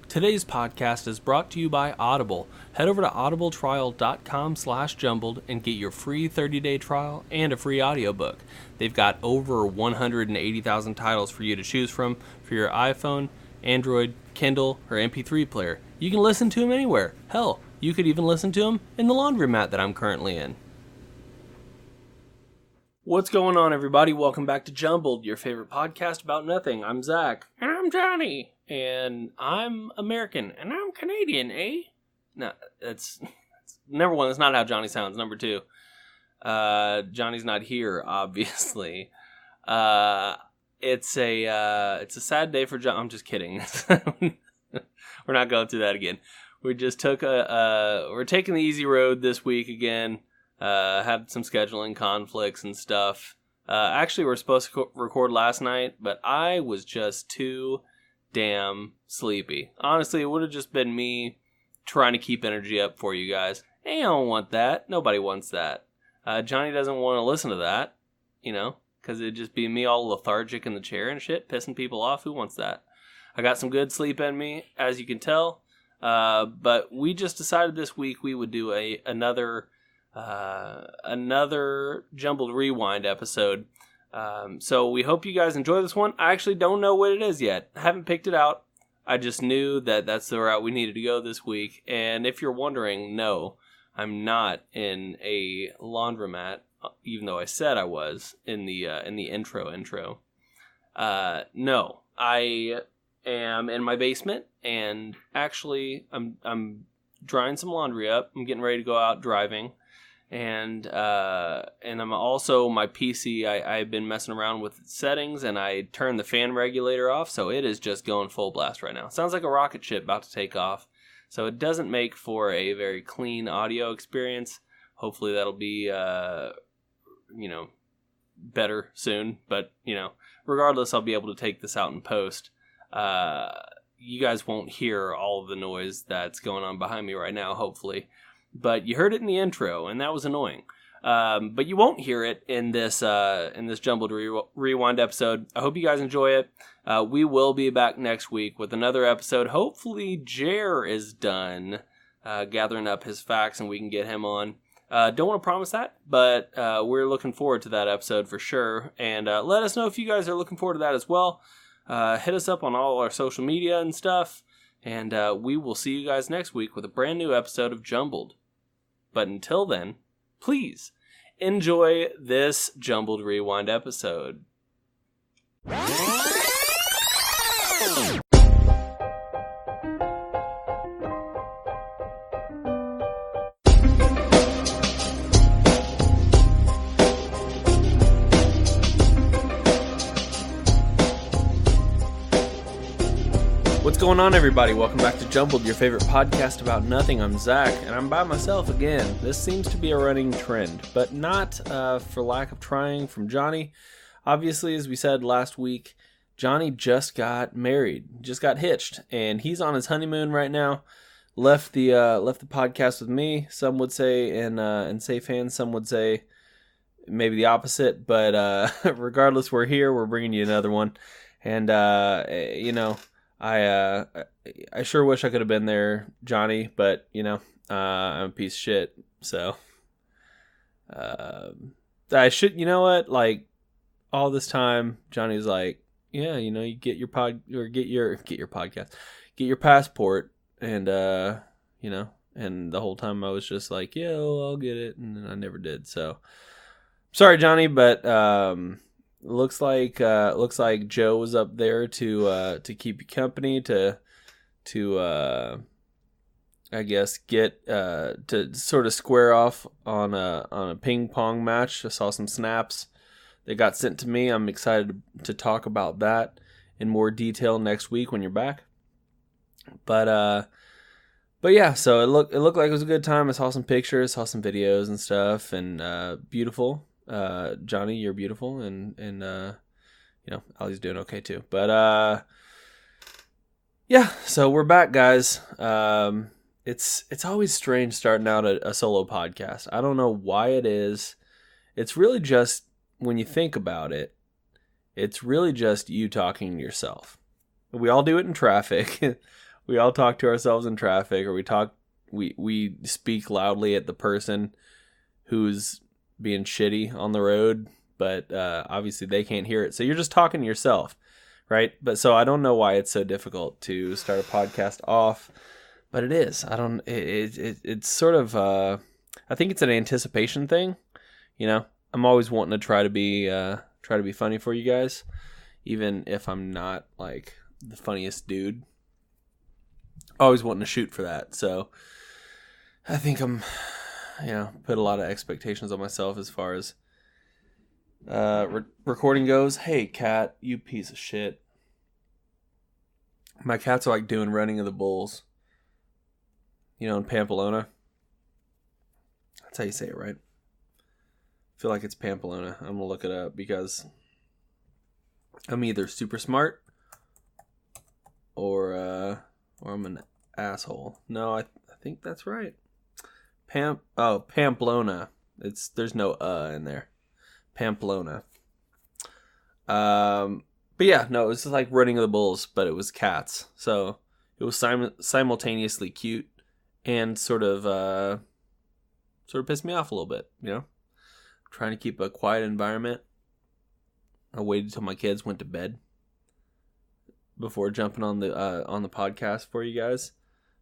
Today's podcast is brought to you by Audible. Head over to audibletrial.com/jumbled and get your free 30-day trial and a free audiobook. They've got over 180,000 titles for you to choose from for your iPhone, Android, Kindle, or MP3 player. You can listen to them anywhere. Hell, you could even listen to them in the laundromat that I'm currently in. What's going on, everybody? Welcome back to Jumbled, your favorite podcast about nothing. I'm Zach. And I'm Jonny. And I'm American. And I'm Canadian, eh? No, that's number one. That's not how Jonny sounds. Number two, Jonny's not here, obviously. It's a sad day for John. I'm just kidding. We're not going through that again. We just took we're taking the easy road this week again. Had some scheduling conflicts and stuff. Actually, we were supposed to record last night, but I was just too damn sleepy. Honestly, it would have just been me trying to keep energy up for you guys. Hey, I don't want that. Nobody wants that. Jonny doesn't want to listen to that, because it'd just be me all lethargic in the chair and shit, pissing people off. Who wants that? I got some good sleep in me, as you can tell. But we just decided this week we would do another Jumbled Rewind episode. So we hope you guys enjoy this one. I actually don't know what it is yet. I haven't picked it out. I just knew that that's the route we needed to go this week. And if you're wondering, no, I'm not in a laundromat, even though I said I was in the intro. No, I am in my basement, and actually I'm drying some laundry up. I'm getting ready to go out driving. And I'm also, my PC, I've been messing around with settings, and I turned the fan regulator off, so it is just going full blast right now. Sounds like a rocket ship about to take off, so it doesn't make for a very clean audio experience. Hopefully that'll be, better soon, but, regardless, I'll be able to take this out in post. You guys won't hear all of the noise that's going on behind me right now, hopefully. But you heard it in the intro, and that was annoying. But you won't hear it in this Jumbled Rewind episode. I hope you guys enjoy it. We will be back next week with another episode. Hopefully, Jer is done gathering up his facts, and we can get him on. Don't want to promise that, but we're looking forward to that episode for sure. And let us know if you guys are looking forward to that as well. Hit us up on all our social media and stuff. And we will see you guys next week with a brand new episode of Jumbled. But until then, please enjoy this Jumbled Rewind episode. What's going on, everybody? Welcome back to Jumbled, your favorite podcast about nothing. I'm Zach, and I'm by myself again. This seems to be a running trend, but not for lack of trying from Jonny. Obviously, as we said last week, Jonny just got married, just got hitched, and he's on his honeymoon right now. Left the podcast with me, some would say, in safe hands. Some would say maybe the opposite, but regardless, we're here. We're bringing you another one, and I sure wish I could have been there, Jonny, but, I'm a piece of shit, so, I should, all this time, Johnny's like, yeah, you get your podcast, get your passport, and, and the whole time I was just like, yeah, I'll get it, and I never did, so, sorry, Jonny, but, looks like Joe was up there to keep you company, to I guess get to sort of square off on a ping pong match. I saw some snaps that got sent to me. I'm excited to talk about that in more detail next week when you're back. But yeah, so it looked like it was a good time. I saw some pictures, saw some videos and stuff, and beautiful. Jonny, you're beautiful, and Allie's doing okay too. But yeah, so we're back, guys. It's always strange starting out a solo podcast. I don't know why it is. It's really just, when you think about it, it's really just you talking to yourself. We all do it in traffic. we all talk to ourselves in traffic, or we speak loudly at the person who's being shitty on the road, but obviously they can't hear it. So you're just talking to yourself, right? But so I don't know why it's so difficult to start a podcast off, but it is. It's sort of, I think it's an anticipation thing. You know, I'm always wanting to try to be funny for you guys, even if I'm not like the funniest dude. Always wanting to shoot for that. So I think I'm, put a lot of expectations on myself as far as recording goes. Hey, cat, you piece of shit. My cats are like doing Running of the Bulls. In Pamplona. That's how you say it, right? I feel like it's Pamplona. I'm going to look it up because I'm either super smart or I'm an asshole. No, I think that's right. Pamplona. There's no in there. Pamplona. But yeah, no, it was just like Running of the Bulls, but it was cats. So it was simultaneously cute and sort of pissed me off a little bit, Trying to keep a quiet environment. I waited till my kids went to bed before jumping on the podcast for you guys,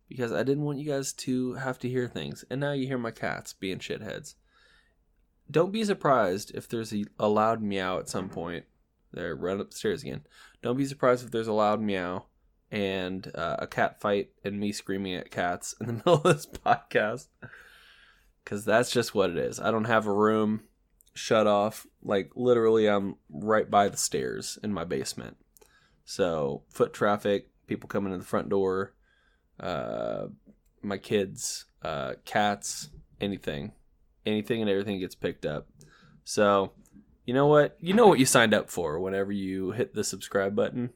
because I didn't want you guys to have to hear things. And now you hear my cats being shitheads. Don't be surprised if there's a loud meow at some point. They're right upstairs again. Don't be surprised if there's a loud meow and a cat fight and me screaming at cats in the middle of this podcast. Because that's just what it is. I don't have a room shut off. Like, literally, I'm right by the stairs in my basement. So, foot traffic, people coming in the front door, my kids, cats, anything and everything gets picked up. So, you know what? You know what you signed up for whenever you hit the subscribe button.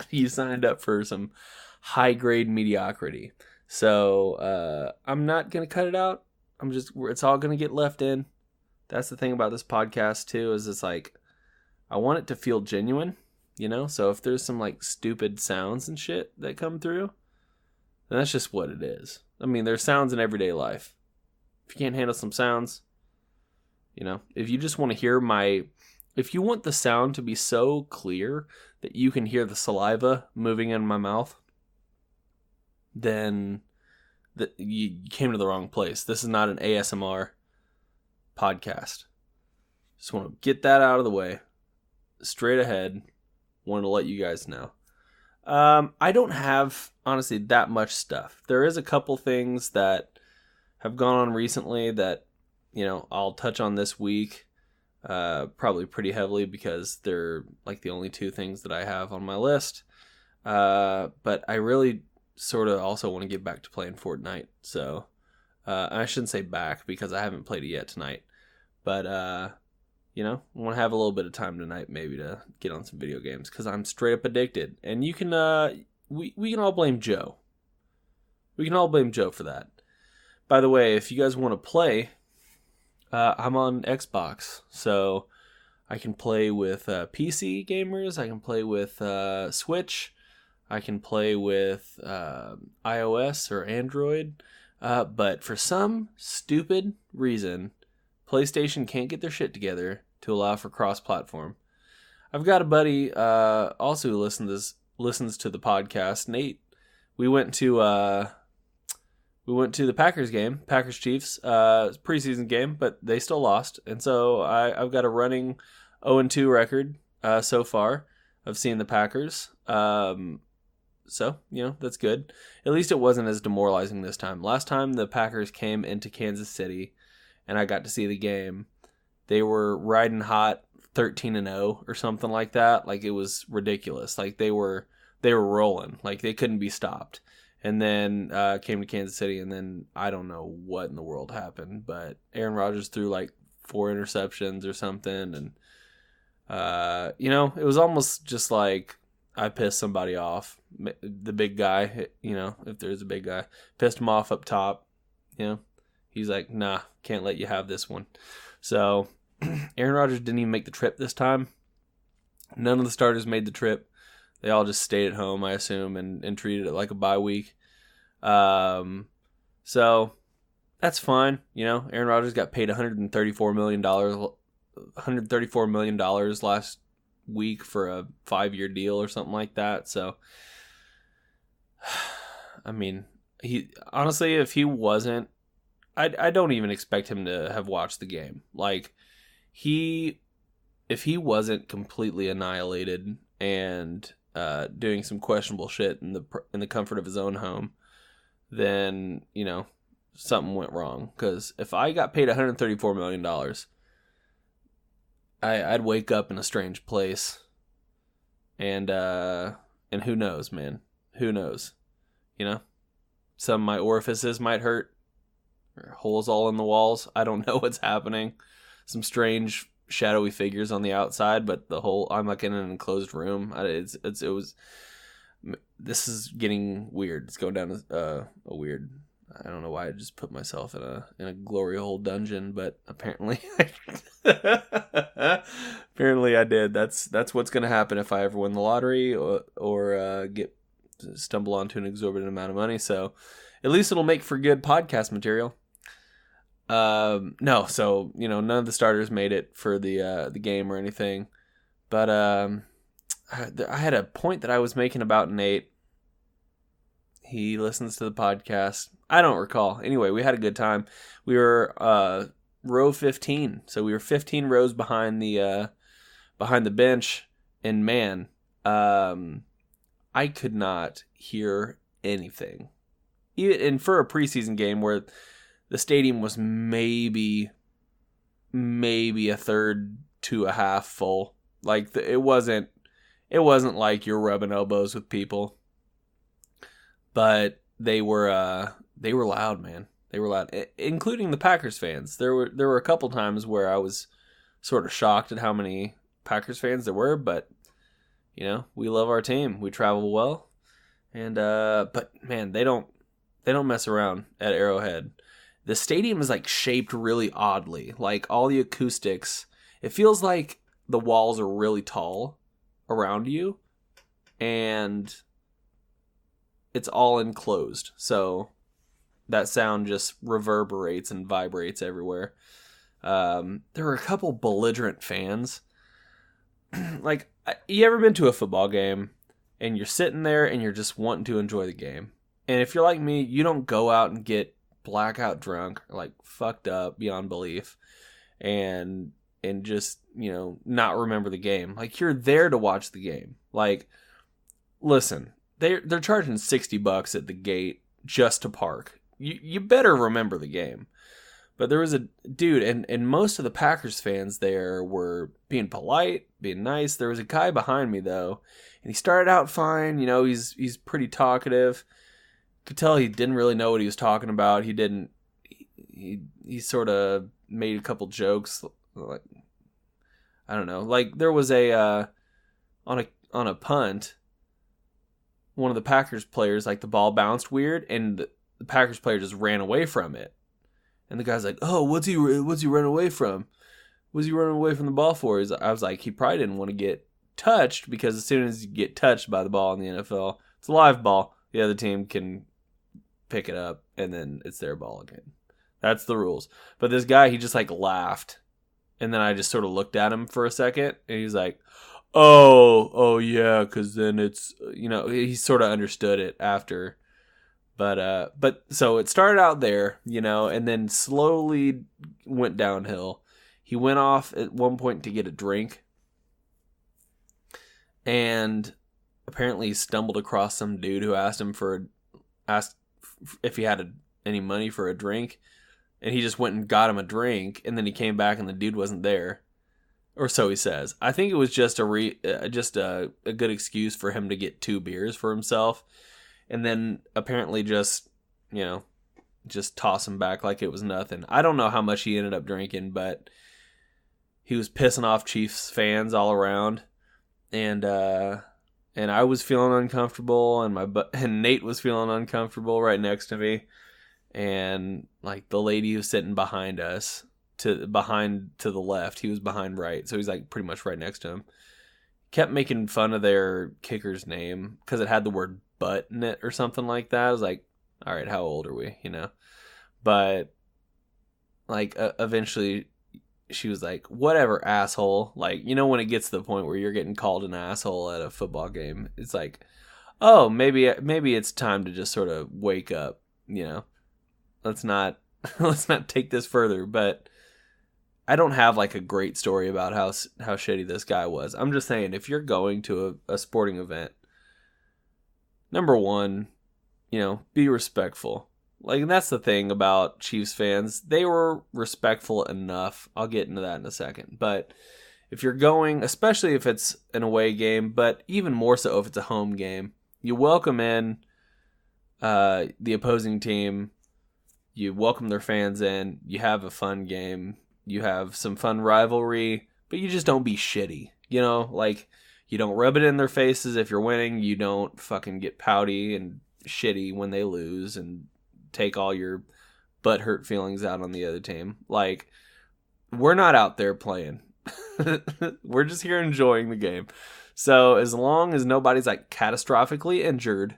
You signed up for some high-grade mediocrity. So, I'm not going to cut it out. It's all going to get left in. That's the thing about this podcast, too, is it's like, I want it to feel genuine, So if there's some, like, stupid sounds and shit that come through, then that's just what it is. I mean, there's sounds in everyday life. If you can't handle some sounds, if you just want to hear if you want the sound to be so clear that you can hear the saliva moving in my mouth, then you came to the wrong place. This is not an ASMR podcast. Just want to get that out of the way. Straight ahead. Wanted to let you guys know. I don't have, honestly, that much stuff. There is a couple things that have gone on recently that, I'll touch on this week. Probably pretty heavily because they're like the only two things that I have on my list. But I really sort of also want to get back to playing Fortnite. So I shouldn't say back because I haven't played it yet tonight. But, I want to have a little bit of time tonight maybe to get on some video games because I'm straight up addicted. And you can, we can all blame Joe. We can all blame Joe for that. By the way, if you guys want to play, I'm on Xbox. So I can play with PC gamers. I can play with Switch. I can play with iOS or Android. But for some stupid reason, PlayStation can't get their shit together to allow for cross-platform. I've got a buddy also who listens to the podcast, Nate. We went to the Packers game, Packers-Chiefs, preseason game, but they still lost. And so I've got a running 0-2 record so far of seeing the Packers. So, that's good. At least it wasn't as demoralizing this time. Last time the Packers came into Kansas City and I got to see the game, they were riding hot 13-0 or something like that. Like, it was ridiculous. Like, they were rolling. Like, they couldn't be stopped. And then came to Kansas City, and then I don't know what in the world happened, but Aaron Rodgers threw like 4 interceptions or something, and it was almost just like I pissed somebody off. The big guy, if there's a big guy, pissed him off up top. He's like, nah, can't let you have this one. So Aaron Rodgers didn't even make the trip this time. None of the starters made the trip. They all just stayed at home, I assume, and treated it like a bye week. So that's fine. Aaron Rodgers got paid $134 million last week for a 5-year deal or something like that. So, I mean, he honestly, if he wasn't, I don't even expect him to have watched the game. Like, if he wasn't completely annihilated and doing some questionable shit in the comfort of his own home, then something went wrong. Because if I got paid $134 million, I'd wake up in a strange place, and who knows, man? Who knows? Some of my orifices might hurt, or holes all in the walls. I don't know what's happening. Some strange shadowy figures on the outside, but I'm like in an enclosed room. This is getting weird. It's going down a weird. I don't know why I just put myself in a glory hole dungeon, but apparently, apparently I did. That's what's going to happen if I ever win the lottery or stumble onto an exorbitant amount of money. So at least it'll make for good podcast material. No, so none of the starters made it for the game or anything, but I had a point that I was making about Nate. He listens to the podcast. I don't recall. Anyway, we had a good time. We were row 15, so we were 15 rows behind the bench, and man, I could not hear anything. And for a preseason game where the stadium was maybe a third to a half full, like it wasn't like you're rubbing elbows with people. But they were loud, man. They were loud, including the Packers fans. There were a couple times where I was sort of shocked at how many Packers fans there were, but we love our team. We travel well, and but man, they don't mess around at Arrowhead. The stadium is like shaped really oddly. Like all the acoustics, it feels like the walls are really tall around you, and it's all enclosed, so that sound just reverberates and vibrates everywhere. There were a couple belligerent fans. Like, you ever been to a football game and you're sitting there and you're just wanting to enjoy the game? And if you're like me, you don't go out and get blackout drunk, or like fucked up beyond belief, and just not remember the game. Like, you're there to watch the game. Like, listen. They're charging $60 at the gate just to park. You better remember the game. But there was a dude, and most of the Packers fans there were being polite, being nice. There was a guy behind me though, and he started out fine. He's pretty talkative. Could tell he didn't really know what he was talking about. He sort of made a couple jokes, like, I don't know. Like, there was on a punt, one of the Packers players, like, the ball bounced weird, and the Packers player just ran away from it. And the guy's like, "Oh, what's he running away from? What's he running away from the ball for?" I was like, he probably didn't want to get touched, because as soon as you get touched by the ball in the NFL, it's a live ball. The other team can pick it up, and then it's their ball again. That's the rules. But this guy, he just like laughed, and then I just sort of looked at him for a second, and he's like, Oh yeah, because then it's, he sort of understood it after. But so it started out there, and then slowly went downhill. He went off at one point to get a drink, and apparently he stumbled across some dude who asked if he had any money for a drink, and he just went and got him a drink, and then he came back and the dude wasn't there. Or so he says. I think it was just a good excuse for him to get 2 beers for himself, and then apparently just toss him back like it was nothing. I don't know how much he ended up drinking, but he was pissing off Chiefs fans all around, and I was feeling uncomfortable, and Nate was feeling uncomfortable right next to me, and like the lady who's sitting behind us. To the left, he was behind right, so he's like pretty much right next to him. kept making fun of their kicker's name because it had the word butt in it or something like that. I was like, all right, how old are we, But like eventually she was like, whatever, asshole. Like, when it gets to the point where you're getting called an asshole at a football game, it's like, oh, maybe it's time to just sort of wake up, Let's not take this further. But I don't have like a great story about how shitty this guy was. I'm just saying, if you're going to a sporting event, number one, be respectful. Like, that's the thing about Chiefs fans. They were respectful enough. I'll get into that in a second. But if you're going, especially if it's an away game, but even more so if it's a home game, you welcome in the opposing team. You welcome their fans in. You have a fun game. You have some fun rivalry, but you just don't be shitty. Like, you don't rub it in their faces if you're winning. You don't fucking get pouty and shitty when they lose and take all your butthurt feelings out on the other team. Like, we're not out there playing. We're just here enjoying the game. So as long as nobody's like catastrophically injured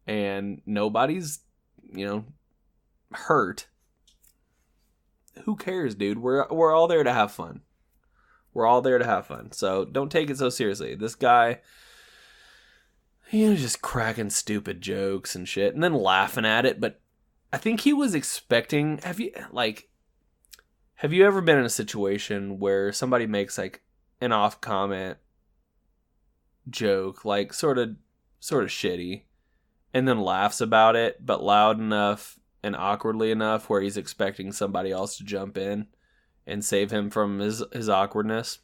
and nobody's, hurt, who cares, dude? We're all there to have fun. We're all there to have fun. So don't take it so seriously. This guy, just cracking stupid jokes and shit and then laughing at it. But I think he was expecting, have you ever been in a situation where somebody makes like an off comment joke, like sort of shitty, and then laughs about it, but loud enough and awkwardly enough where he's expecting somebody else to jump in and save him from his awkwardness?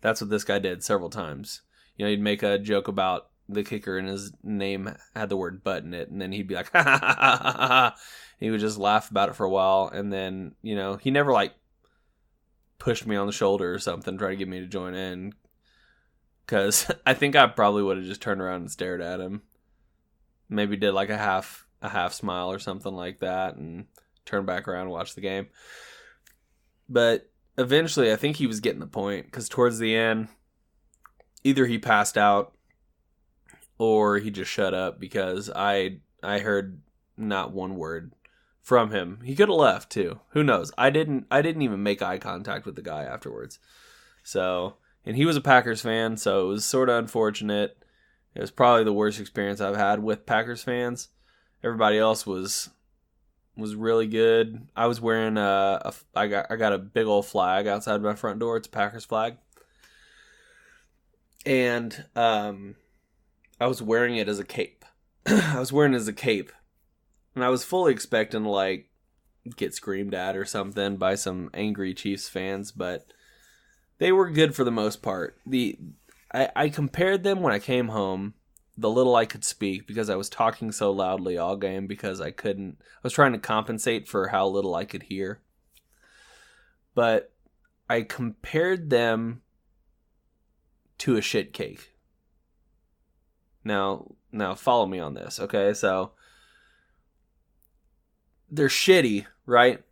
That's what this guy did several times. He'd make a joke about the kicker and his name had the word butt in it, and then he'd be like, ha ha ha ha ha ha. He would just laugh about it for a while, and then, he never like pushed me on the shoulder or something, try to get me to join in, because I think I probably would have just turned around and stared at him. Maybe did like a half smile or something like that, and turned back around and watched the game. But eventually, I think he was getting the point, because towards the end, either he passed out or he just shut up, because I heard not one word from him. He could have left too. Who knows? I didn't even make eye contact with the guy afterwards. So, and he was a Packers fan, so it was sort of unfortunate. It was probably the worst experience I've had with Packers fans. Everybody else was really good. I was wearing I got a big old flag outside my front door. It's a Packers flag. And I was wearing it as a cape. And I was fully expecting to like get screamed at or something by some angry Chiefs fans, but they were good for the most part. I compared them when I came home, the little I could speak, because I was talking so loudly all game because I was trying to compensate for how little I could hear. But I compared them to a shit cake. Now follow me on this, okay? So they're shitty, right?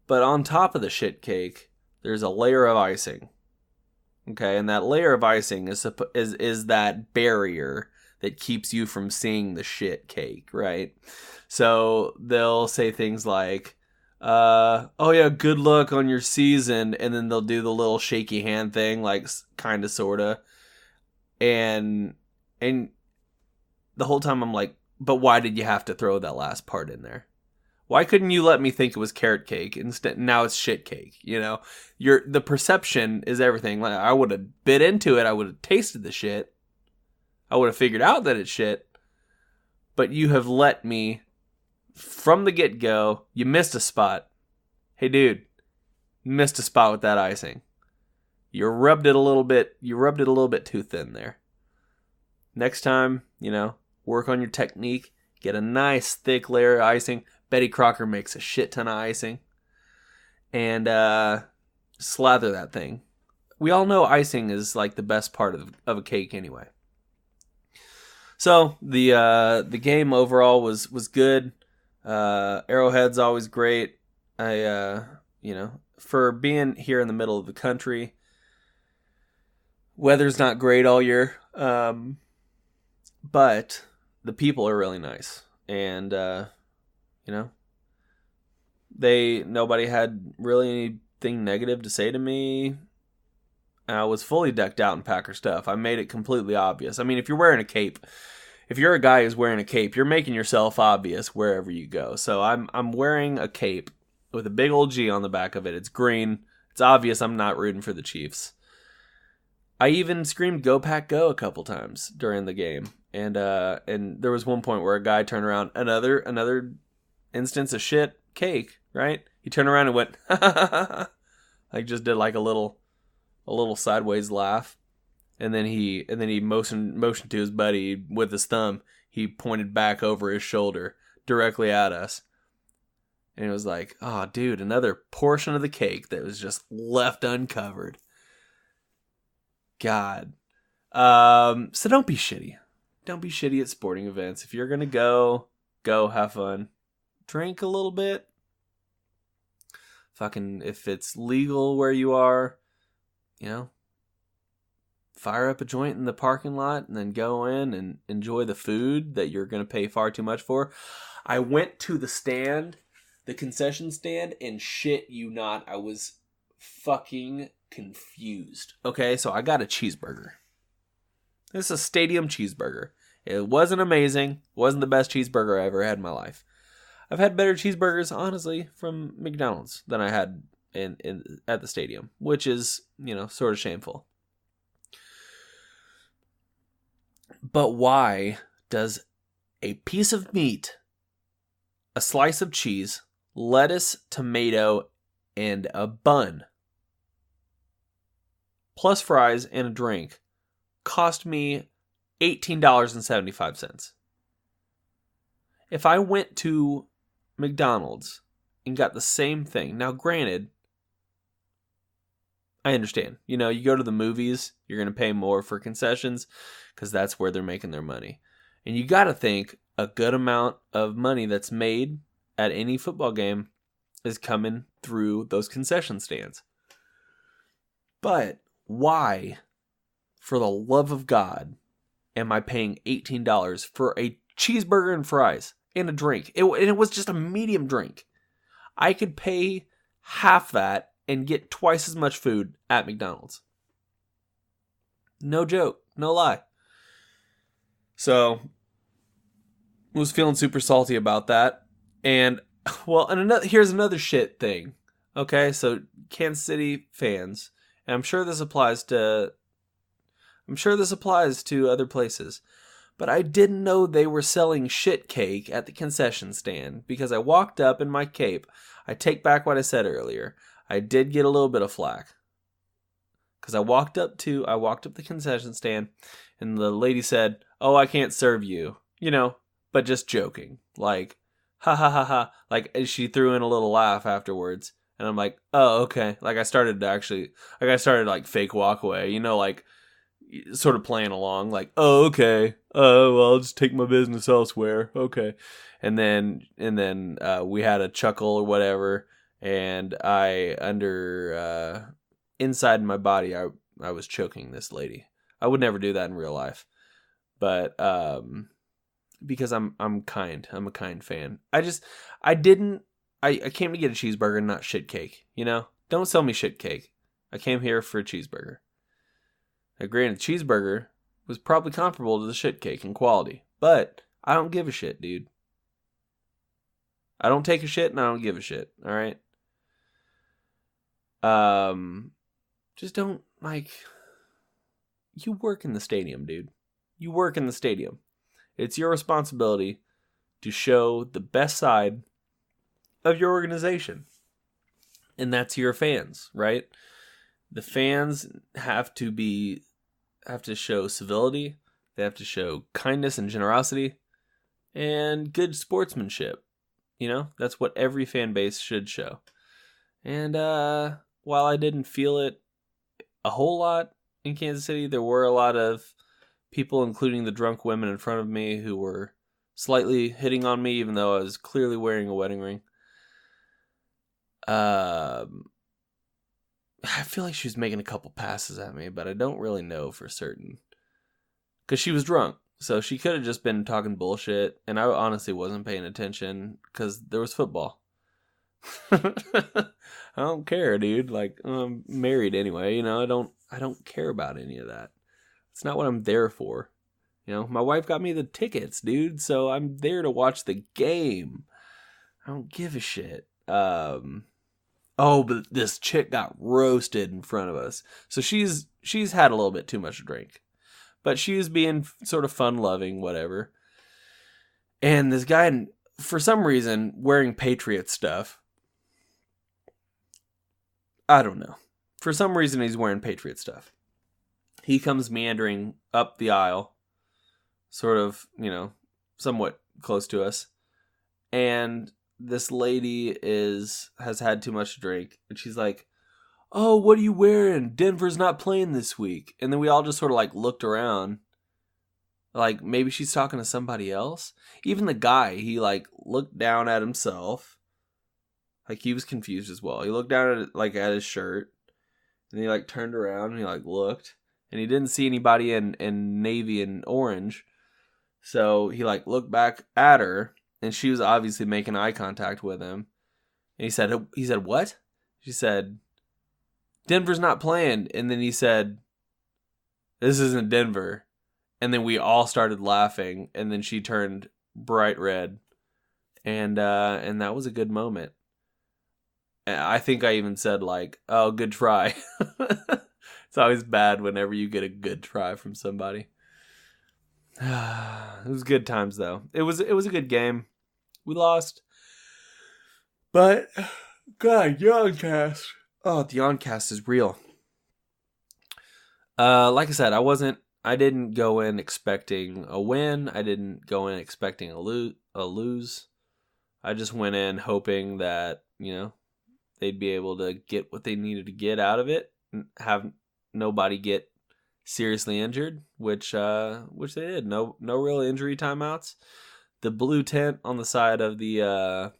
But on top of the shit cake, there's a layer of icing. Okay, and that layer of icing is that barrier that keeps you from seeing the shit cake, right? So they'll say things like, oh yeah, good luck on your season, and then they'll do the little shaky hand thing, like kind of, sort of, and the whole time I'm like, but why did you have to throw that last part in there? Why couldn't you let me think it was carrot cake instead? Now it's shit cake. The perception is everything. Like, I would have bit into it. I would have tasted the shit. I would have figured out that it's shit. But you have let me, from the get-go, you missed a spot. Hey, dude, you missed a spot with that icing. You rubbed it a little bit too thin there. Next time, work on your technique. Get a nice thick layer of icing. Betty Crocker makes a shit ton of icing. And slather that thing. We all know icing is like the best part of a cake anyway. So the game overall was good. Arrowhead's always great. For being here in the middle of the country, Weather's not great all year, but the people are really nice, and nobody had really anything negative to say to me. I was fully decked out in Packer stuff. I made it completely obvious. I mean, if you're wearing a cape, if you're a guy who's wearing a cape, you're making yourself obvious wherever you go. So I'm wearing a cape with a big old G on the back of it. It's green. It's obvious I'm not rooting for the Chiefs. I even screamed "Go Pack Go" a couple times during the game, and there was one point where a guy turned around, another instance of shit cake, right? He turned around and went, like just did like a little sideways laugh, and then he motioned to his buddy with his thumb. He pointed back over his shoulder directly at us, and it was like, oh, dude, another portion of the cake that was just left uncovered. God. So don't be shitty. Don't be shitty at sporting events. If you're gonna go, have fun. Drink a little bit. Fucking, if it's legal where you are, fire up a joint in the parking lot and then go in and enjoy the food that you're gonna pay far too much for. I went to the concession stand, and shit you not, I was fucking confused. Okay, so I got a cheeseburger. This is a stadium cheeseburger. It wasn't amazing. It wasn't the best cheeseburger I ever had in my life. I've had better cheeseburgers, honestly, from McDonald's than I had at the stadium, which is, sort of shameful. But why does a piece of meat, a slice of cheese, lettuce, tomato, and a bun, plus fries and a drink, cost me $18.75? If I went to McDonald's and got the same thing, now granted, I understand. You go to the movies, you're going to pay more for concessions because that's where they're making their money. And you got to think a good amount of money that's made at any football game is coming through those concession stands. But why, for the love of God, am I paying $18 for a cheeseburger and fries and a drink? And it was just a medium drink. I could pay half that and get twice as much food at McDonald's. No joke, no lie. So, I was feeling super salty about that. And, here's another shit thing. Okay, so Kansas City fans, and I'm sure this applies to other places, but I didn't know they were selling shit cake at the concession stand because I walked up in my cape. I take back what I said earlier. I did get a little bit of flack because I walked up the concession stand, and the lady said, "Oh, I can't serve you," but just joking, like, ha ha ha ha, like she threw in a little laugh afterwards, and I'm like, oh, okay, like I started like fake walk away, like sort of playing along, like, oh, okay, well, I'll just take my business elsewhere, okay, and then we had a chuckle or whatever. And inside my body, I was choking this lady. I would never do that in real life, but because I'm kind. I'm a kind fan. I came to get a cheeseburger, not shit cake. Don't sell me shit cake. I came here for a cheeseburger. Now, granted, cheeseburger was probably comparable to the shit cake in quality, but I don't give a shit, dude. I don't take a shit and I don't give a shit. All right. Just don't, you work in the stadium, dude. You work in the stadium. It's your responsibility to show the best side of your organization. And that's your fans, right? The fans have to show civility. They have to show kindness and generosity and good sportsmanship. That's what every fan base should show. And while I didn't feel it a whole lot in Kansas City, there were a lot of people, including the drunk women in front of me, who were slightly hitting on me, even though I was clearly wearing a wedding ring. I feel like she was making a couple passes at me, but I don't really know for certain. Because she was drunk. So she could have just been talking bullshit, and I honestly wasn't paying attention because there was football. I don't care, dude. Like, I'm married anyway, you know, I don't care about any of that. It's not what I'm there for. You know, my wife got me the tickets, dude, so I'm there to watch the game. I don't give a shit. But this chick got roasted in front of us. So she's had a little bit too much to drink. But she was being sort of fun-loving, whatever. And this guy, for some reason, wearing Patriot stuff. I don't know. For some reason, he's wearing Patriot stuff. He comes meandering up the aisle, sort of, you know, somewhat close to us. And this lady has had too much to drink. And she's like, "Oh, what are you wearing? Denver's not playing this week." And then we all just sort of like looked around. Like maybe she's talking to somebody else. Even the guy, he like looked down at himself. Like he was confused as well. He looked down at like at his shirt. And he like turned around and he like looked. And he didn't see anybody in navy and orange. So he like looked back at her. And she was obviously making eye contact with him. And he said, "What?" She said, "Denver's not playing." And then he said, "This isn't Denver." And then we all started laughing. And then she turned bright red. And that was a good moment. I think I even said like, "Oh, good try." It's always bad whenever you get a good try from somebody. It was good times though. It was a good game. We lost. But God, Yoncast. Oh, the Yoncast is real. Like I said, I didn't go in expecting a win. I didn't go in expecting a lose. I just went in hoping that, you know, they'd be able to get what they needed to get out of it and have nobody get seriously injured, which they did. No real injury timeouts. The blue tent on the side of the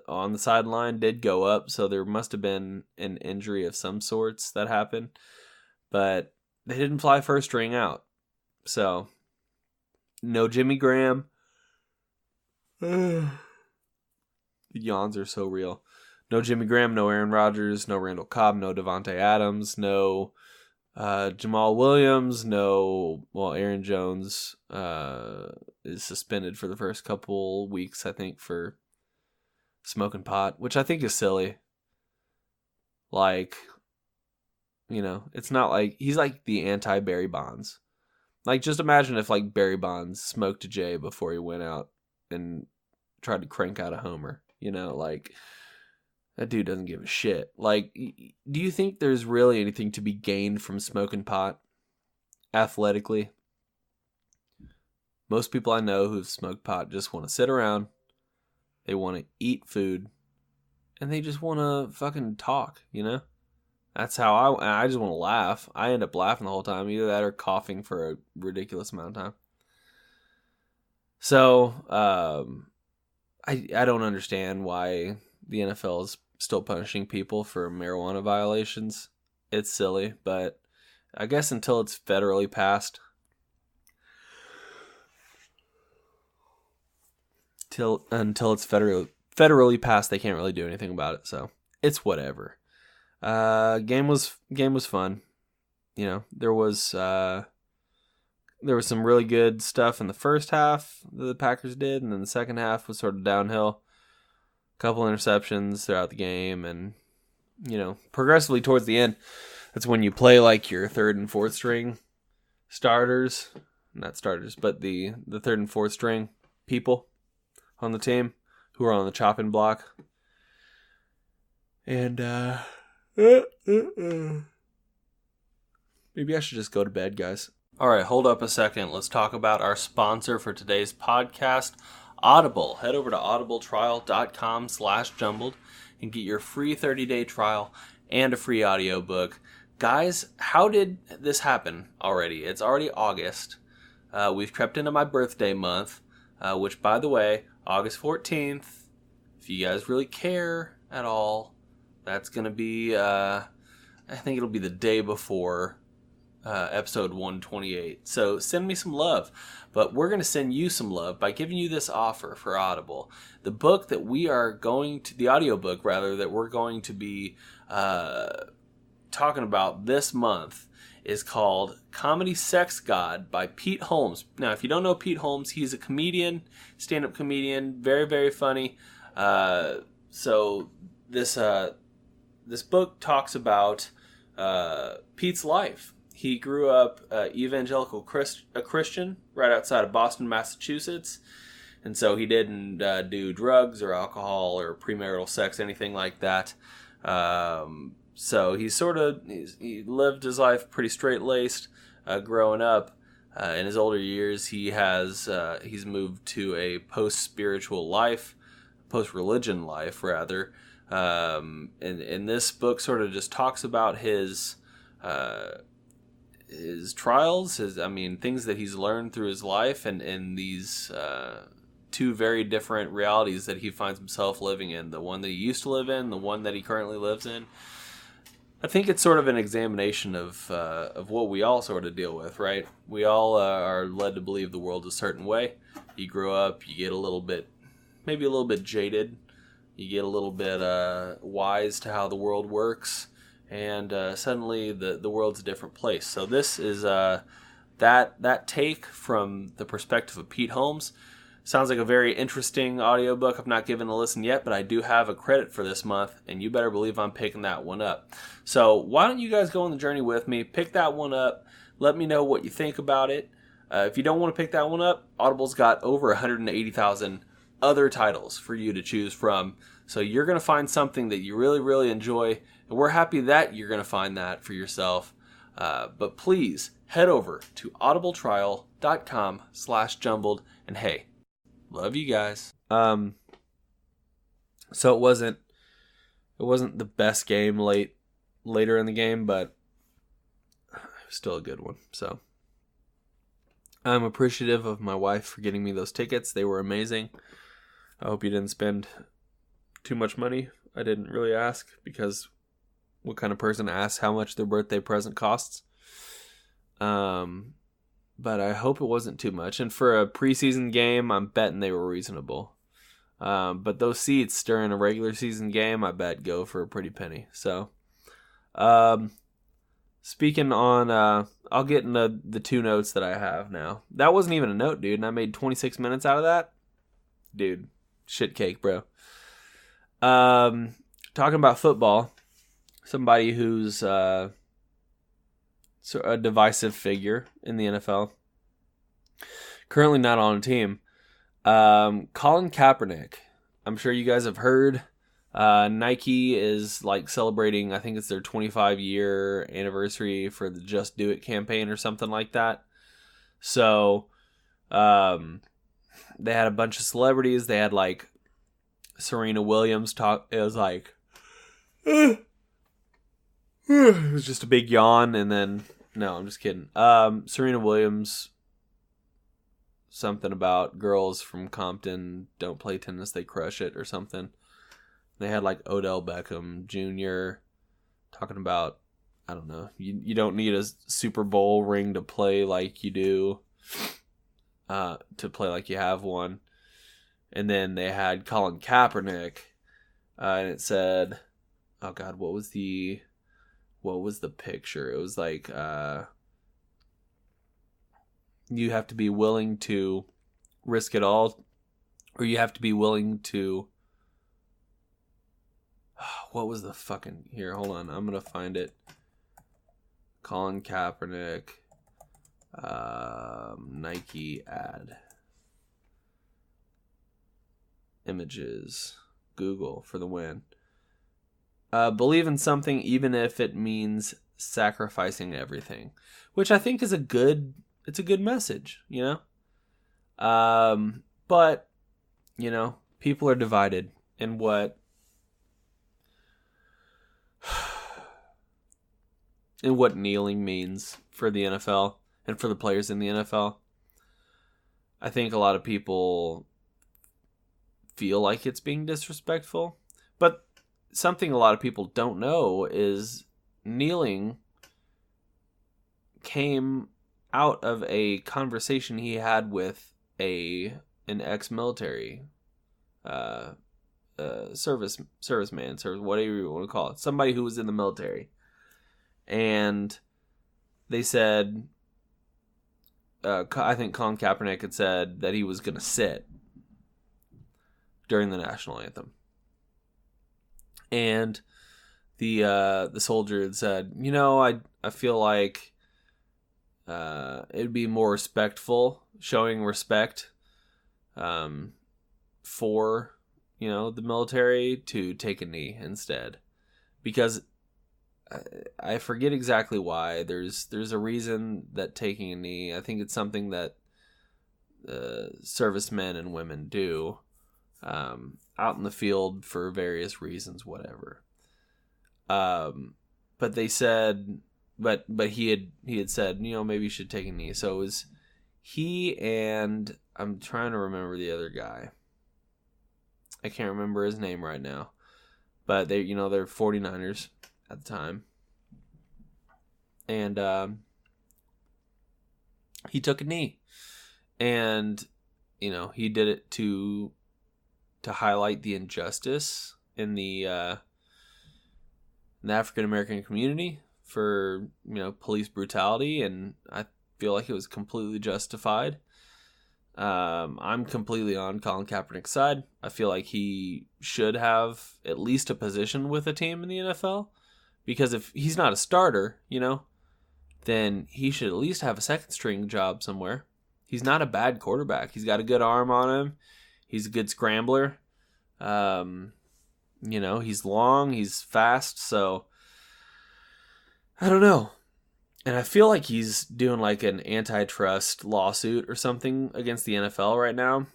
on the sideline did go up, so there must have been an injury of some sorts that happened, but they didn't fly first string out. So no Jimmy Graham. The yawns are so real. No Jimmy Graham, no Aaron Rodgers, no Randall Cobb, no Devontae Adams, no Jamal Williams, Aaron Jones is suspended for the first couple weeks, I think, for smoking pot, which I think is silly. Like, you know, it's not like he's like the anti-Barry Bonds. Like, just imagine if like Barry Bonds smoked a J before he went out and tried to crank out a homer. You know, like, that dude doesn't give a shit. Like, do you think there's really anything to be gained from smoking pot athletically? Most people I know who've smoked pot just want to sit around. They want to eat food. And they just want to fucking talk, you know? That's how I just want to laugh. I end up laughing the whole time. Either that or coughing for a ridiculous amount of time. So, I don't understand why the NFL is still punishing people for marijuana violations. It's silly, but I guess until it's federally passed, until it's federally passed, they can't really do anything about it. So it's whatever. Game was fun. You know, there was some really good stuff in the first half that the Packers did, and then the second half was sort of downhill. Couple interceptions throughout the game, and, you know, progressively towards the end, that's when you play like your third and fourth string starters, not starters, but the third and fourth string people on the team who are on the chopping block. And maybe I should just go to bed, guys. All right, hold up a second. Let's talk about our sponsor for today's podcast, Audible. Head over to audibletrial.com/jumbled and get your free 30-day trial and a free audiobook. Guys, how did this happen already? It's already August. We've crept into my birthday month, which, by the way, August 14th, if you guys really care at all, that's going to be I think it'll be the day before episode 128. So send me some love. But we're going to send you some love by giving you this offer for Audible. The book that we are going to, the audiobook rather, that we're going to be talking about this month is called Comedy Sex God by Pete Holmes. Now, if you don't know Pete Holmes, he's a comedian, stand-up comedian, very, very funny. So this book talks about Pete's life. He grew up evangelical Christian right outside of Boston, Massachusetts. And so he didn't do drugs or alcohol or premarital sex, anything like that. So he lived his life pretty straight-laced growing up. In his older years, he's moved to a post-spiritual life, post-religion life, rather. And this book sort of just talks about his trials, things that he's learned through his life, and these two very different realities that he finds himself living in. The one that he used to live in, the one that he currently lives in. I think it's sort of an examination of what we all sort of deal with, right? We all are led to believe the world a certain way. You grow up, you get maybe a little bit jaded. You get a little bit wise to how the world works, and suddenly the world's a different place. So this is that take from the perspective of Pete Holmes. Sounds like a very interesting audiobook. I've not given a listen yet, but I do have a credit for this month, and you better believe I'm picking that one up. So why don't you guys go on the journey with me, pick that one up, let me know what you think about it. If you don't want to pick that one up, Audible's got over 180,000 other titles for you to choose from. So you're going to find something that you really, really enjoy, and we're happy that you're going to find that for yourself. But please head over to audibletrial.com/jumbled, and hey, love you guys. So it wasn't the best game later in the game, but it was still a good one. So I'm appreciative of my wife for getting me those tickets. They were amazing. I hope you didn't spend too much money. I didn't really ask, because what kind of person asks how much their birthday present costs? But I hope it wasn't too much. And for a preseason game, I'm betting they were reasonable. But those seats during a regular season game, I bet go for a pretty penny. So, speaking on, I'll get into the two notes that I have now. That wasn't even a note, dude, and I made 26 minutes out of that. Dude, shit cake, bro. Talking about football, somebody who's a divisive figure in the NFL, currently not on a team. Colin Kaepernick. I'm sure you guys have heard. Nike is celebrating, I think it's their 25-year anniversary for the Just Do It campaign or something like that. So, they had a bunch of celebrities. They had Serena Williams talk. It was it was just a big yawn, and then no, I'm just kidding. Serena Williams, something about girls from Compton don't play tennis, they crush it, or something. They had Odell Beckham Jr. talking about, I don't know, you don't need a Super Bowl ring to play like you do, to play like you have one. And then they had Colin Kaepernick, and it said, oh God, what was the picture? It was you have to be willing to risk it all, or you have to be willing to, what was the fucking, here, hold on, I'm gonna find it. Colin Kaepernick, Nike ad. Images, Google for the win. Believe in something even if it means sacrificing everything, which I think is a good message, but people are divided in what kneeling means for the NFL and for the players in the NFL. I think a lot of people feel like it's being disrespectful, but something a lot of people don't know is kneeling came out of a conversation he had with an ex-military serviceman, whatever you want to call it, somebody who was in the military. And they said, I think Colin Kaepernick had said that he was going to sit during the national anthem. And the soldier had said, I feel like it'd be more respectful, showing respect for, the military, to take a knee instead. Because I forget exactly why. There's a reason that taking a knee, I think it's something that servicemen and women do out in the field for various reasons, whatever. But they said, but he had said, maybe you should take a knee. So it was he and I'm trying to remember the other guy. I can't remember his name right now, but they're 49ers at the time. And he took a knee, and he did it to highlight the injustice in the African American community for police brutality, and I feel like it was completely justified. I'm completely on Colin Kaepernick's side. I feel like he should have at least a position with a team in the NFL, because if he's not a starter, then he should at least have a second string job somewhere. He's not a bad quarterback. He's got a good arm on him. He's a good scrambler. He's long, he's fast, so I don't know. And I feel like he's doing like an antitrust lawsuit or something against the NFL right now,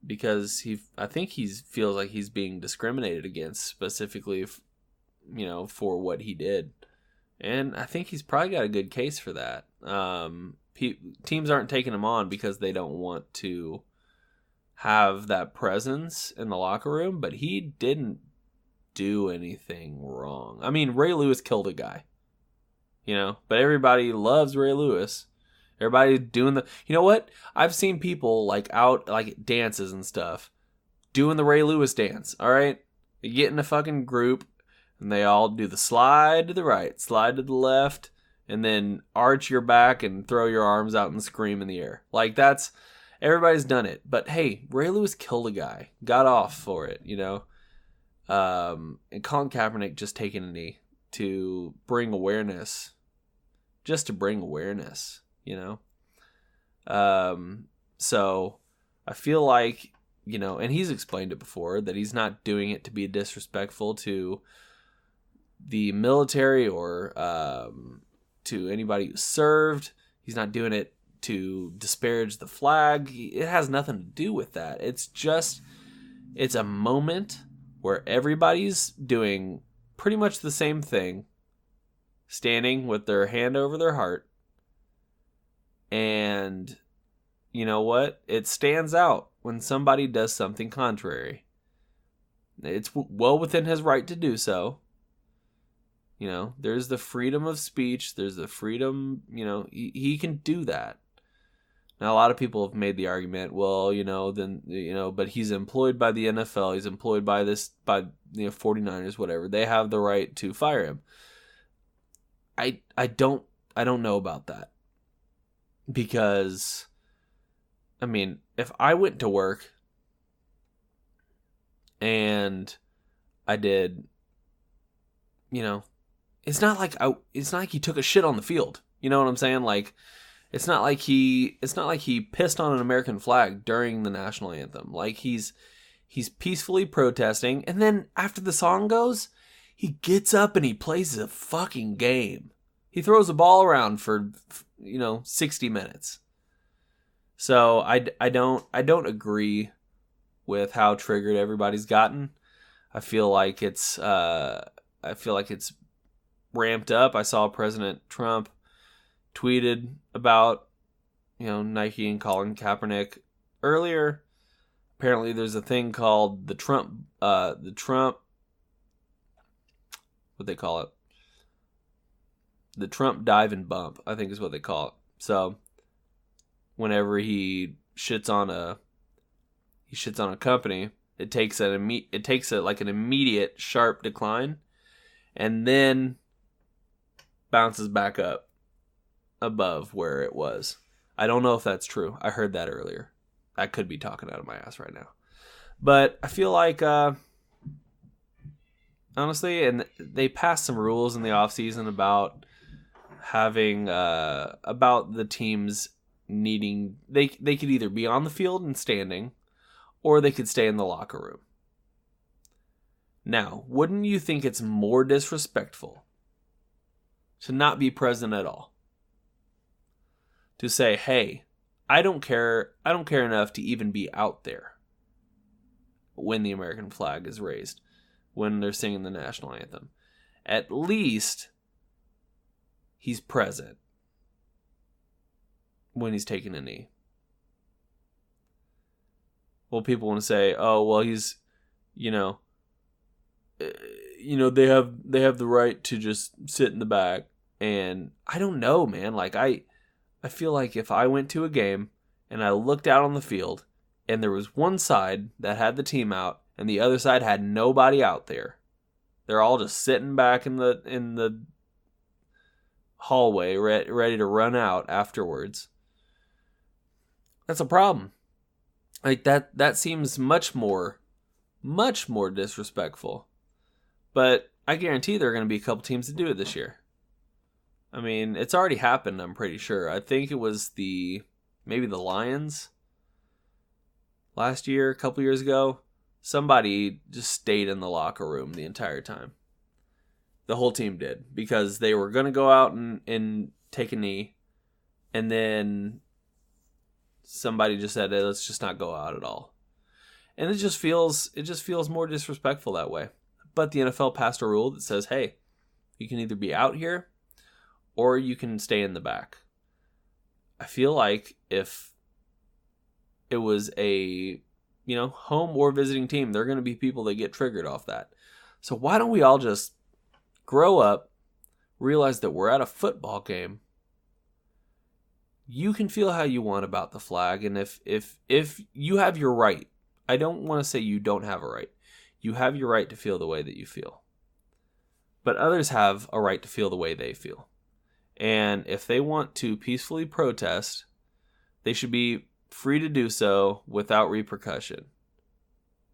because I think he feels like he's being discriminated against specifically, for what he did. And I think he's probably got a good case for that. Teams aren't taking him on because they don't want to have that presence in the locker room, but he didn't do anything wrong. I mean, Ray Lewis killed a guy, but everybody loves Ray Lewis. Everybody doing the, what? I've seen people out at dances and stuff doing the Ray Lewis dance. All right. You get in a fucking group and they all do the slide to the right, slide to the left, and then arch your back and throw your arms out and scream in the air. Everybody's done it. But hey, Ray Lewis killed a guy, got off for it, and Colin Kaepernick just taking a knee to bring awareness, just to bring awareness, So I feel like, and he's explained it before, that he's not doing it to be disrespectful to the military or to anybody who served. He's not doing it to disparage the flag. It has nothing to do with that. It's a moment where everybody's doing pretty much the same thing, standing with their hand over their heart. And you know what? It stands out when somebody does something contrary. It's well within his right to do so. There's the freedom of speech. There's the freedom, he can do that. Now, a lot of people have made the argument, well, but he's employed by the NFL. He's employed by 49ers, whatever. They have the right to fire him. I don't know about that. Because, if I went to work and I did, it's not like he took a shit on the field. You know what I'm saying? It's not like he pissed on an American flag during the national anthem. He's peacefully protesting, and then after the song goes, he gets up and he plays a fucking game. He throws a ball around for 60 minutes. So I don't agree with how triggered everybody's gotten. I feel like it's ramped up. I saw President Trump tweeted about, Nike and Colin Kaepernick earlier. Apparently there's a thing called the Trump, what they call it? the Trump dive and bump, I think is what they call it. So whenever he shits on a company, it takes an immediate sharp decline, and then bounces back up above where it was. I don't know if that's true. I heard that earlier. I could be talking out of my ass right now. But I feel like, honestly, and they passed some rules in the offseason about having, about the teams needing, they could either be on the field and standing, or they could stay in the locker room. Now, wouldn't you think it's more disrespectful to not be present at all? To say, hey, I don't care enough to even be out there when the American flag is raised, when they're singing the national anthem. At least he's present when he's taking a knee. Well, people want to say, oh, well, he's, they have the right to just sit in the back. And I don't know, man. Like, I feel like if I went to a game and I looked out on the field and there was one side that had the team out and the other side had nobody out there, they're all just sitting back in the hallway ready to run out afterwards. That's a problem. Like, that seems much more disrespectful. But I guarantee there are going to be a couple teams that do it this year. I mean, it's already happened, I'm pretty sure. I think it was maybe the Lions last year, a couple years ago. Somebody just stayed in the locker room the entire time. The whole team did, because they were going to go out and take a knee, and then somebody just said, hey, let's just not go out at all. And it just feels more disrespectful that way. But the NFL passed a rule that says, hey, you can either be out here or you can stay in the back. I feel like if it was a, home or visiting team, there are going to be people that get triggered off that. So why don't we all just grow up, realize that we're at a football game. You can feel how you want about the flag, and if you have your right, I don't want to say you don't have a right. You have your right to feel the way that you feel. But others have a right to feel the way they feel. And if they want to peacefully protest, they should be free to do so without repercussion.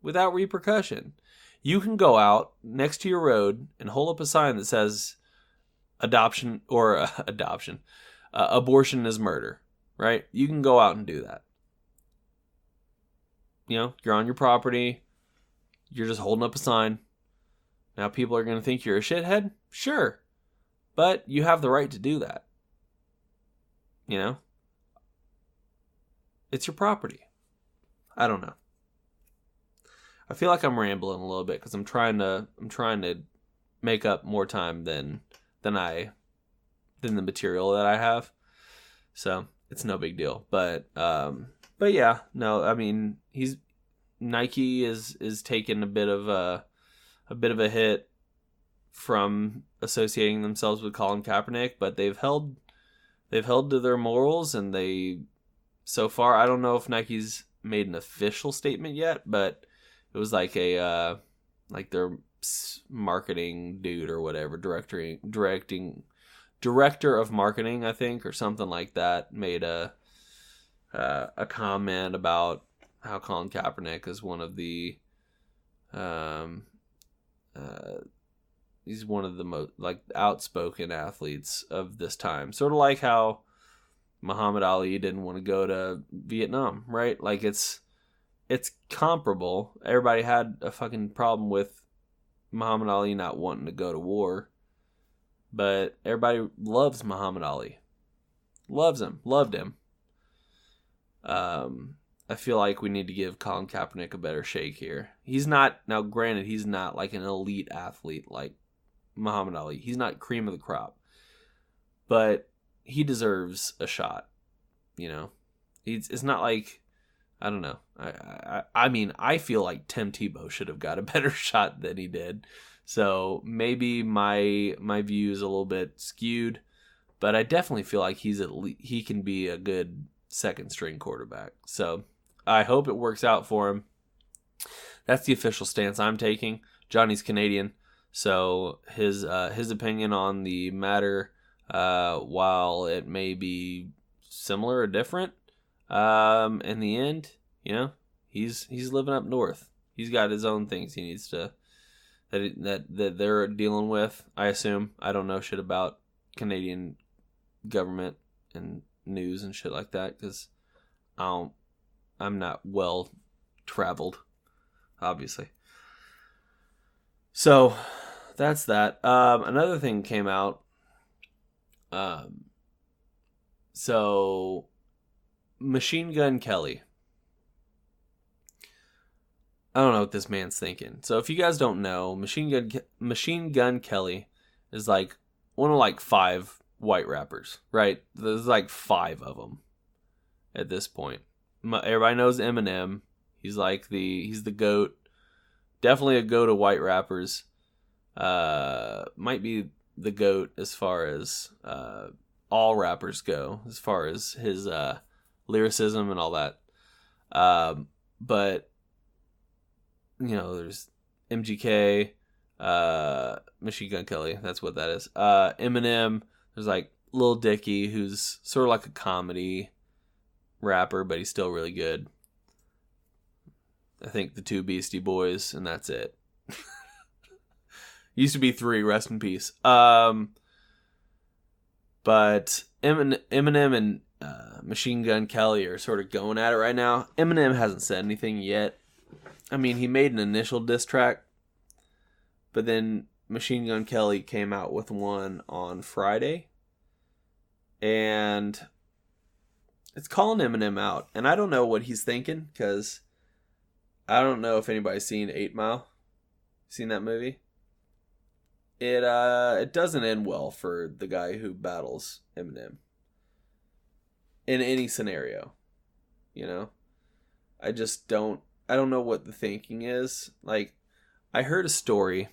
Without repercussion. You can go out next to your road and hold up a sign that says abortion is murder, right? You can go out and do that. You're on your property. You're just holding up a sign. Now people are going to think you're a shithead? Sure. But you have the right to do that. It's your property. I don't know. I feel like I'm rambling a little bit because I'm trying to make up more time than the material that I have. So it's no big deal. But yeah, no, I mean, Nike is taking a bit of a hit from associating themselves with Colin Kaepernick, but they've held to their morals, and so far, I don't know if Nike's made an official statement yet, but it was like their marketing dude or whatever, director of marketing, I think, or something like that, made a comment about how Colin Kaepernick is one of the he's one of the most outspoken athletes of this time. Sort of like how Muhammad Ali didn't want to go to Vietnam, right? Like it's comparable. Everybody had a fucking problem with Muhammad Ali not wanting to go to war, but everybody loves Muhammad Ali. Loved him. I feel like we need to give Colin Kaepernick a better shake here. Now granted, he's not like an elite athlete like Muhammad Ali. He's not cream of the crop. But he deserves a shot, It's not like, I don't know. I mean, I feel like Tim Tebow should have got a better shot than he did. So maybe my view is a little bit skewed. But I definitely feel like he can be a good second string quarterback. So I hope it works out for him. That's the official stance I'm taking. Jonny's Canadian, so his opinion on the matter, while it may be similar or different, in the end, he's living up north. He's got his own things he needs to that they're dealing with. I assume. I don't know shit about Canadian government and news and shit like that because I'm not well traveled, obviously. So that's that. Another thing came out. So Machine Gun Kelly. I don't know what this man's thinking. So if you guys don't know, Machine Gun Kelly is like one of like 5 white rappers, right? There's like 5 of them at this point. Everybody knows Eminem. He's the GOAT. Definitely a GOAT of white rappers. Might be the GOAT as far as all rappers go, as far as his lyricism and all that. But there's MGK, Machine Gun Kelly. That's what that is. Eminem. There's like Lil Dicky, who's sort of like a comedy rapper, but he's still really good. I think the 2 Beastie Boys, and that's it. Used to be 3, rest in peace. But Eminem and Machine Gun Kelly are sort of going at it right now. Eminem hasn't said anything yet. I mean, he made an initial diss track, but then Machine Gun Kelly came out with one on Friday, and it's calling Eminem out. And I don't know what he's thinking, because I don't know if anybody's seen 8 Mile. Seen that movie? It doesn't end well for the guy who battles Eminem in any scenario. I don't know what the thinking is. Like, I heard a story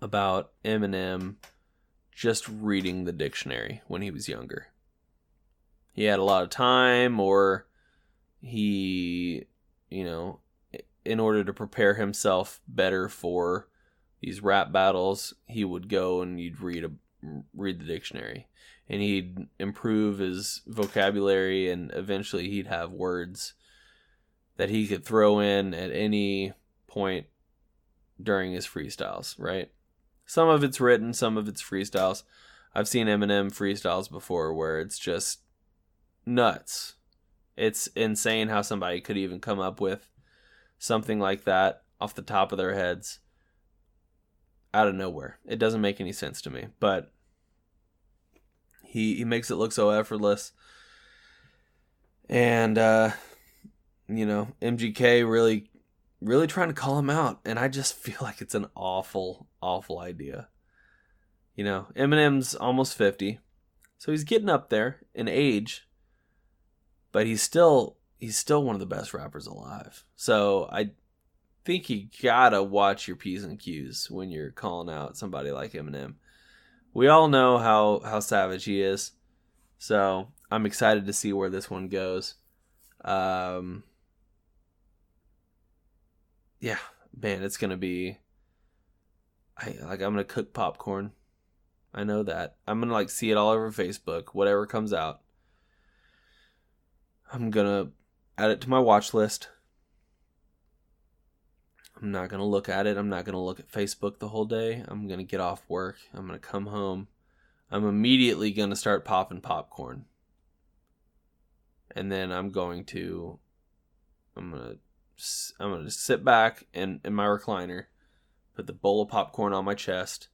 about Eminem just reading the dictionary when he was younger. He had a lot of time, or he, in order to prepare himself better for these rap battles, he would go and he'd read the dictionary, and he'd improve his vocabulary, and eventually he'd have words that he could throw in at any point during his freestyles, right? Some of it's written, some of it's freestyles. I've seen Eminem freestyles before where it's just nuts. It's insane how somebody could even come up with something like that off the top of their heads out of nowhere. It doesn't make any sense to me, but he makes it look so effortless. And MGK really trying to call him out, and I just feel like it's an awful idea. Eminem's almost 50, so he's getting up there in age, but he's still one of the best rappers alive. So I think you gotta watch your P's and Q's when you're calling out somebody like Eminem. We all know how savage he is, so I'm excited to see where this one goes. Yeah, man, it's gonna be. I'm gonna cook popcorn. I know that. I'm gonna see it all over Facebook. Whatever comes out, I'm gonna add it to my watch list. I'm not gonna look at it. I'm not gonna look at Facebook the whole day. I'm gonna get off work. I'm gonna come home. I'm immediately gonna start popping popcorn, and then I'm gonna sit back in my recliner, put the bowl of popcorn on my chest,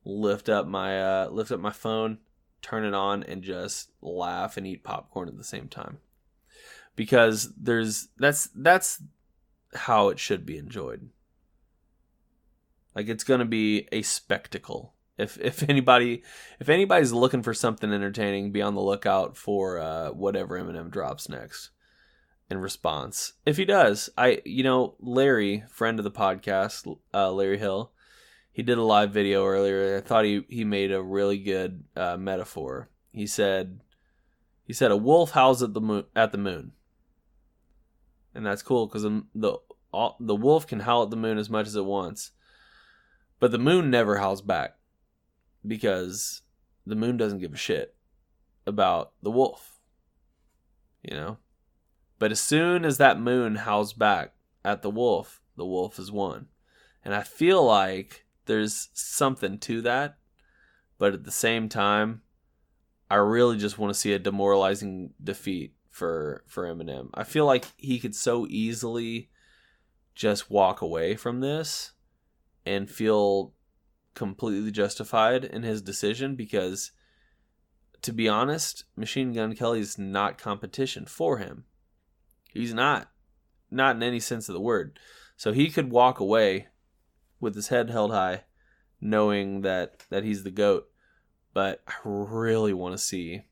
lift up my phone, turn it on, and just laugh and eat popcorn at the same time. Because that's how it should be enjoyed. It's gonna be a spectacle. If anybody's looking for something entertaining, be on the lookout for whatever Eminem drops next. In response, if he does, Larry, friend of the podcast, Larry Hill, he did a live video earlier. I thought he made a really good metaphor. He said a wolf howls at the moon. And that's cool because the wolf can howl at the moon as much as it wants. But the moon never howls back because the moon doesn't give a shit about the wolf. You know? But as soon as that moon howls back at the wolf is won. And I feel like there's something to that. But at the same time, I really just want to see a demoralizing defeat for Eminem. I feel like he could so easily just walk away from this and feel completely justified in his decision because, to be honest, Machine Gun Kelly is not competition for him. He's not in any sense of the word. So he could walk away with his head held high, knowing that he's the GOAT. But I really want to see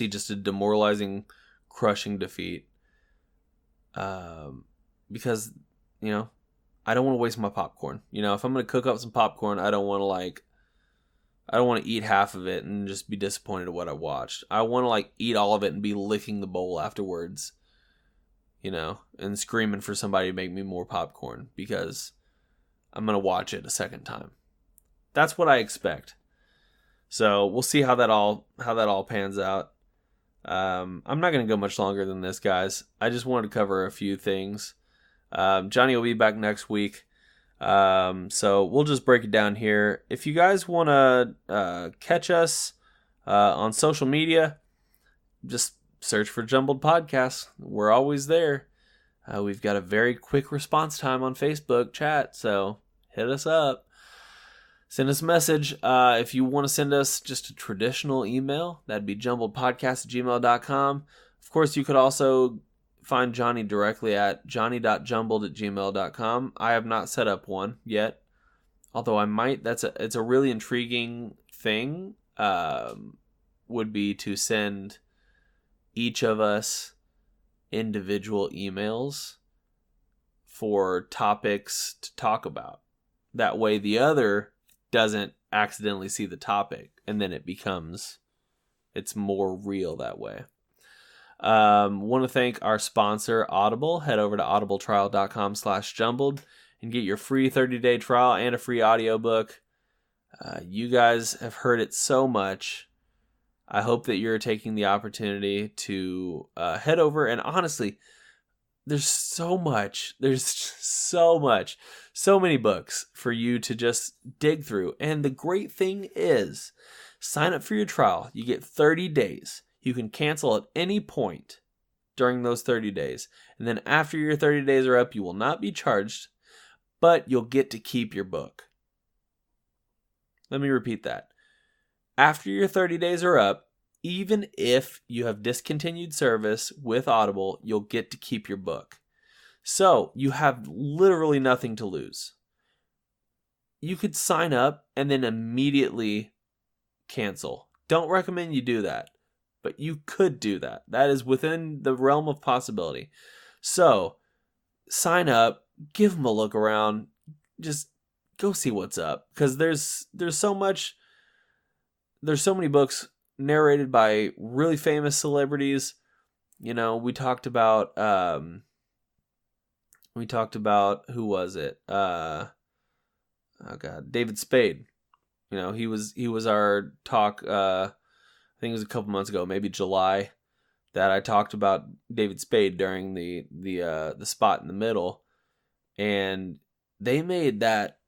just a demoralizing, crushing defeat. Because, I don't want to waste my popcorn. If I'm going to cook up some popcorn, I don't want to eat half of it and just be disappointed at what I watched. I want to eat all of it and be licking the bowl afterwards, and screaming for somebody to make me more popcorn because I'm going to watch it a second time. That's what I expect. So we'll see how that all pans out. I'm not going to go much longer than this, guys. I just wanted to cover a few things. Jonny will be back next week. So we'll just break it down here. If you guys want to catch us on social media, just search for Jumbled Podcasts. We're always there. We've got a very quick response time on Facebook chat, so hit us up. Send us a message. If you want to send us just a traditional email, that'd be jumbledpodcast@gmail.com. Of course, you could also find Jonny directly at johnny.jumbled@gmail.com. I have not set up one yet, although I might. It's a really intriguing thing. Would be to send each of us individual emails for topics to talk about. That way the other doesn't accidentally see the topic, and then it's more real that way. Want to thank our sponsor, Audible. Head over to audibletrial.com/jumbled and get your free 30-day trial and a free audiobook. You guys have heard it so much. I hope that you're taking the opportunity to head over, and honestly, there's so many books for you to just dig through. And the great thing is, sign up for your trial. You get 30 days. You can cancel at any point during those 30 days. And then after your 30 days are up, you will not be charged, but you'll get to keep your book. Let me repeat that. After your 30 days are up, even if you have discontinued service with Audible, you'll get to keep your book. So you have literally nothing to lose. You could sign up and then immediately cancel. Don't recommend you do that, but you could do that. That is within the realm of possibility. So sign up, give them a look around, just go see what's up, because there's so many books narrated by really famous celebrities. We talked about who was it? David Spade. He was our talk. I think it was a couple months ago, maybe July, that I talked about David Spade during the spot in the middle, and they made that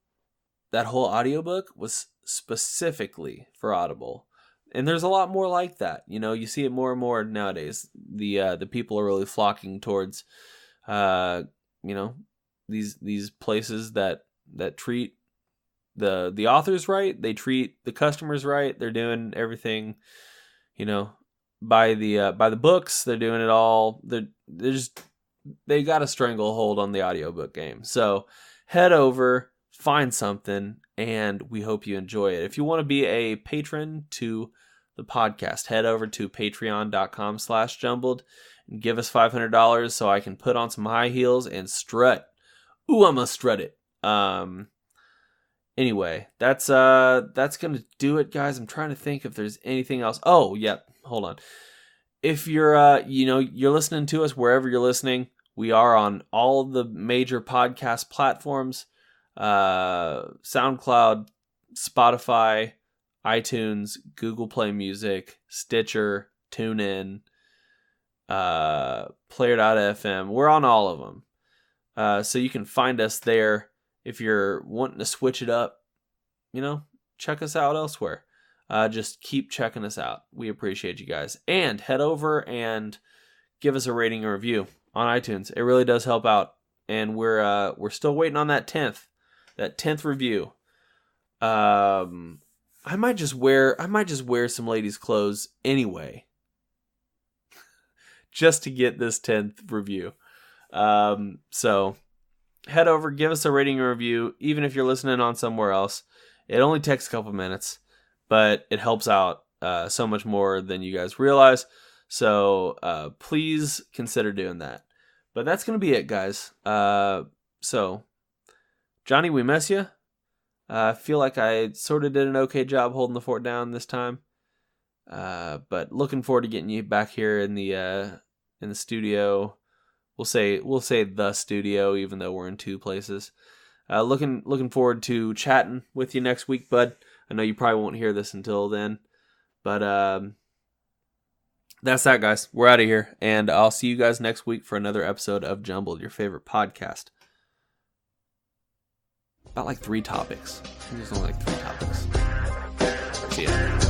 whole audiobook was specifically for Audible. And there's a lot more like that. You see it more and more nowadays. The people are really flocking towards these places that treat the authors right. They treat the customers right. They're doing everything, by the books. They're doing it all. They got a stranglehold on the audiobook game. So head over, find something, and we hope you enjoy it. If you want to be a patron to the podcast, head over to patreon.com/jumbled and give us $500 so I can put on some high heels and strut. Ooh, I'm gonna strut it. Anyway, that's gonna do it, guys. I'm trying to think if there's anything else. Oh, yeah, hold on. If you're you're listening to us wherever you're listening, we are on all the major podcast platforms: SoundCloud, Spotify, iTunes, Google Play Music, Stitcher, TuneIn, Player.fm. We're on all of them. So you can find us there. If you're wanting to switch it up, check us out elsewhere. Just keep checking us out. We appreciate you guys. And head over and give us a rating and review on iTunes. It really does help out. And we're still waiting on that 10th review. I might just wear some ladies' clothes anyway, just to get this 10th review. So head over, give us a rating and review, even if you're listening on somewhere else. It only takes a couple minutes, but it helps out so much more than you guys realize. So please consider doing that. But that's going to be it, guys. So, Jonny, we miss you. I feel like I sort of did an okay job holding the fort down this time. But looking forward to getting you back here in the studio. We'll say the studio, even though we're in two places. Looking forward to chatting with you next week, bud. I know you probably won't hear this until then, but that's that, guys. We're out of here, and I'll see you guys next week for another episode of Jumbled, your favorite podcast. About like 3 topics. I think there's only like 3 topics. See ya.